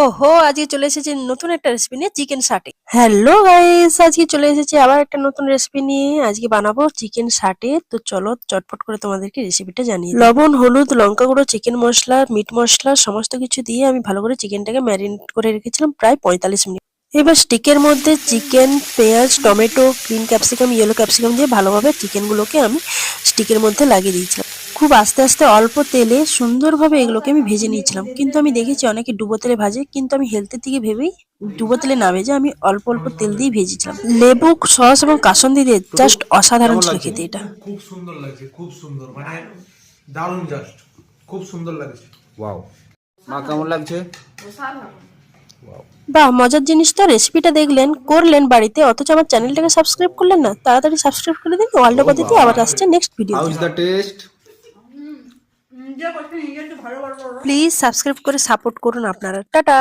ওহো! আজকে চলে এসেছি নতুন একটা রেসিপি নিয়ে চিকেন সাটে। Hello guys! আজকে চলে এসেছি আবার একটা নতুন রেসিপি নিয়ে। আজকে বানাবো চিকেন সাটে। তো চলো চটপট করে তোমাদেরকে রেসিপিটা জানিয়ে দিই। লবণ, হলুদ, লঙ্কা গুঁড়ো, চিকেন মসলা, মিট মসলা সমস্ত কিছু দিয়ে আমি ভালো করে চিকেনটাকে ম্যারিনেট করে রেখেছিলাম প্রায় ৪৫ মিনিট। এবার স্টিকের মধ্যে চিকেন, পেঁয়াজ, tomato, green capsicum, yellow capsicum দিয়ে ভালোভাবে চিকেনগুলোকে আমি স্টিকের মধ্যে লাগিয়ে দিয়েছিলাম। খুব আস্তে আস্তে অল্প তেলে সুন্দরভাবে এগুলোকে আমি ভেজে নিয়েছিলাম। কিন্তু আমি দেখেছি অনেকে ডুবো তেলে ভাজে, কিন্তু আমি হেলথের দিকে ভেবেই ডুবো তেলে না ভেজে আমি অল্প অল্প তেল দিয়ে ভেজেছিলাম। লেবু, সস এবং কাসুন্দি দিয়ে তো জাস্ট অসাধারণ কেমন ছিল লাগছে? খেতে এটা। খুব সুন্দর লাগছে, খুব সুন্দর, মানে দারুণ, জাস্ট খুব সুন্দর লাগছে। ওয়াও, মা কেমন লাগছে? বাহ, মজার জিনিস তো। রেসিপিটা দেখলেন, করলেন বাড়িতে, অথচ আমার চ্যানেলটাকে সাবস্ক্রাইব করলেন না। তাড়াতাড়ি সাবস্ক্রাইব করে দিন। ওয়ার্ল্ড ও পদ্ধতি বাবা, আবার আসছে next video. How is the test? Please subscribe করে সাপোর্ট করুন আপনারা। টাটা।